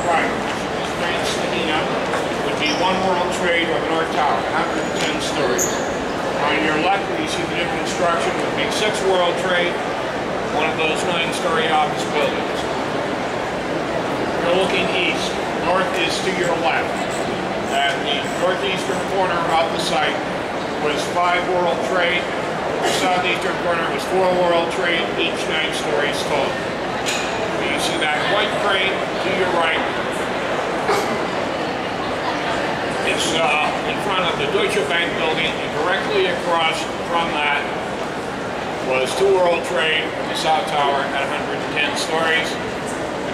right, straight sticking up, would be One World Trade or the North Tower, 110 stories. On your left, you see the new construction would be 6 World Trade, one of those 9-story office buildings. You're looking east. North is to your left. At the northeastern corner of the site was 5 World Trade. The southeastern corner was 4 World Trade, each 9 stories tall. You see that white crane to your right. It's in front of the Deutsche Bank building, and directly across from that was 2 World Trade from the South Tower at 110 stories.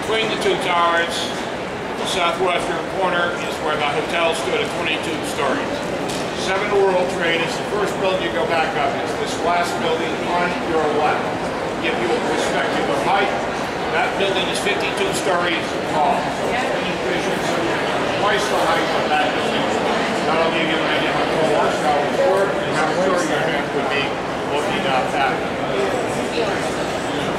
Between the 2 towers, the southwestern corner is where the hotel stood at 22 stories. 7 World Trade is the first building you go back up. It's this last building on your left. Give you a perspective of height. That building is 52 stories tall. So twice the height of that building. That'll give you an idea how tall horsepower is work and how short your head would be looking up at it.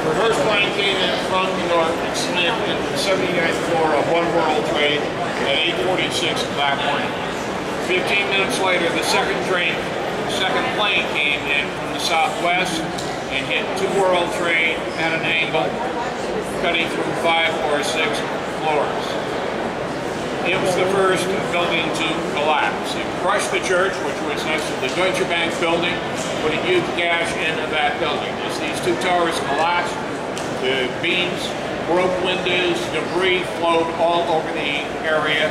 The first plane came in from the north and slammed into the 79th floor of 1 World Trade at 8:46 that morning. 15 minutes later, the second plane came in from the southwest and hit 2 World Trade at an angle, cutting through 5 or 6 floors. It was the first building to collapse. It crushed the church, which was next to the Deutsche Bank building, putting huge gash into that building. As these 2 towers collapsed, the beams broke windows, debris flowed all over the area.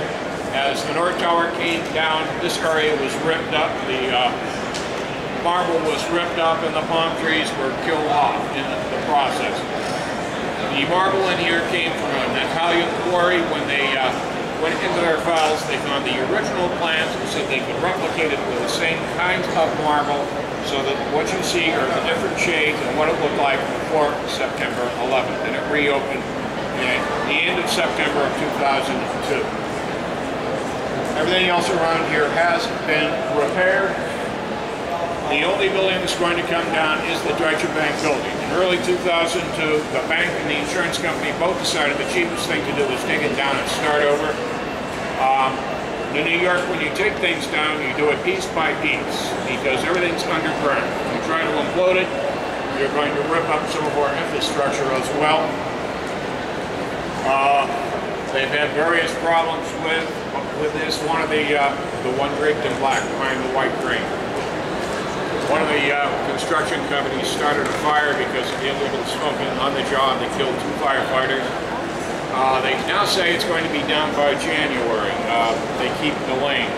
As the North Tower came down, this area was ripped up, the marble was ripped up, and the palm trees were killed off in the process. The marble in here came from an Italian quarry. When they went into their files, they found the original plans and said they could replicate it with the same kinds of marble, so that what you see are the different shades and what it looked like before September 11th. And it reopened at the end of September of 2002. Everything else around here has been repaired. The only building that's going to come down is the Deutsche Bank building. In early 2002, the bank and the insurance company both decided the cheapest thing to do was take it down and start over. In New York, when you take things down, you do it piece by piece because everything's underground. If you try to implode it, you're going to rip up some of our infrastructure as well. They've had various problems with this. One of the one draped in black behind the white crane. One of the construction companies started a fire because of the illegal smoking on the job. They killed 2 firefighters. They now say it's going to be done by January. They keep delaying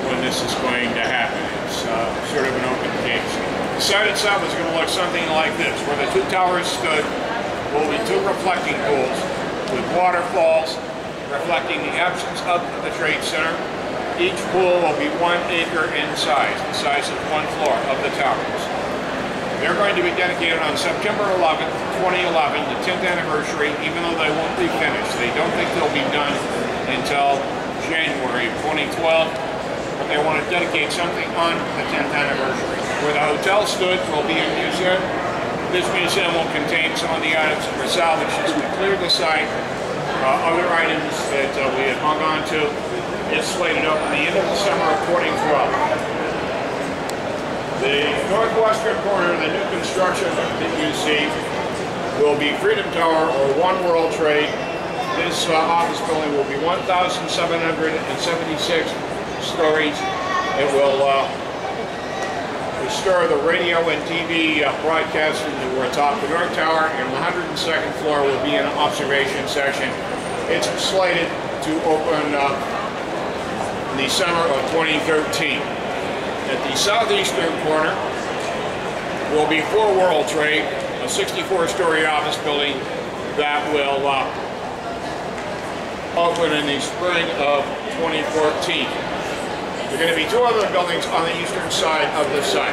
when this is going to happen. It's sort of an open case. The site itself is going to look something like this. Where the 2 towers stood will be 2 reflecting pools with waterfalls reflecting the absence of the trade center. Each pool will be 1 acre in size, the size of 1 floor of the towers. They're going to be dedicated on September 11th, 2011, the 10th anniversary, even though they won't be finished. They don't think they'll be done until January 2012, but they want to dedicate something on the 10th anniversary. Where the hotel stood will be a museum. This museum will contain some of the items that were salvaged as we cleared the site. Other items that we had hung on to is slated up at the end of the summer of 2012. The northwestern corner of the new construction that you see will be Freedom Tower or 1 World Trade. This office building will be 1,776 stories. It will restore the radio and TV broadcasting that were atop the North Tower, and the 102nd floor will be an observation section. It's slated to open in the summer of 2013. At the southeastern corner will be 4 World Trade, a 64-story office building that will open in the spring of 2014. There are going to be 2 other buildings on the eastern side of the site.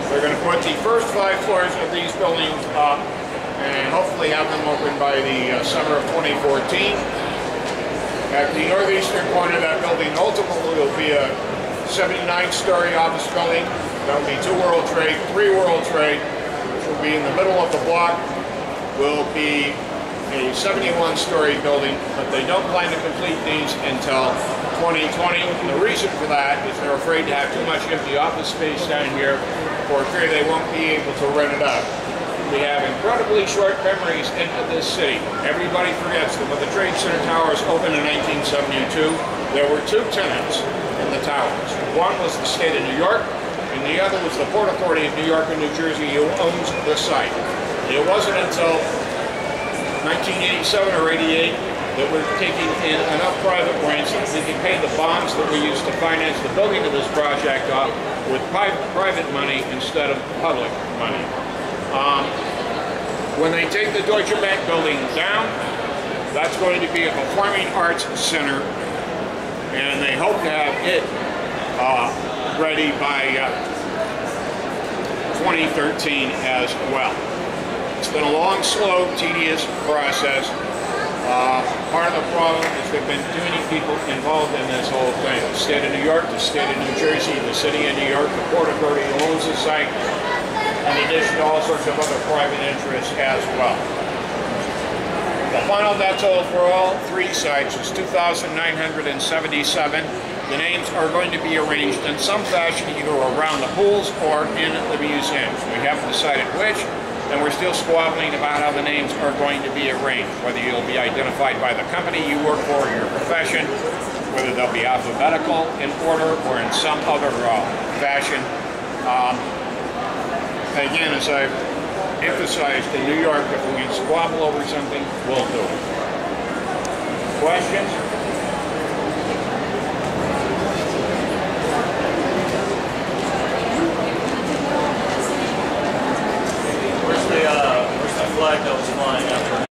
We're going to put the first 5 floors of these buildings up and hopefully have them open by the summer of 2014. At the northeastern corner of that building, ultimately will be a 79-story office building. That will be 2 World Trade, 3 World Trade, which will be in the middle of the block. Will be a 71-story building, but they don't plan to complete these until 2020. And the reason for that is they're afraid to have too much empty office space down here, for fear they won't be able to rent it out. We have incredibly short memories into this city. Everybody forgets that when the Trade Center Towers opened in 1972, there were two tenants in the towers. One was the state of New York, and the other was the Port Authority of New York and New Jersey, who owns the site. It wasn't until 1987 or 88 that we're taking in enough private rents that we can pay the bonds that we used to finance the building of this project off with private money instead of public money. When they take the Deutsche Bank building down, that's going to be a performing arts center, and they hope to have it ready by 2013 as well. It's been a long, slow, tedious process. Part of the problem is there have been too many people involved in this whole thing. The state of New York, the state of New Jersey, the city of New York, the Port Authority who owns the site, in addition to all sorts of other private interests as well. The final net total for all three sites is 2,977. The names are going to be arranged in some fashion either around the pools or in the museums. We haven't decided which, and we're still squabbling about how the names are going to be arranged, whether you'll be identified by the company you work for or your profession, whether they'll be alphabetical in order or in some other fashion. Again, as I've emphasized in New York, if we can squabble over something, we'll do it. Questions? Where's the flag that was flying after?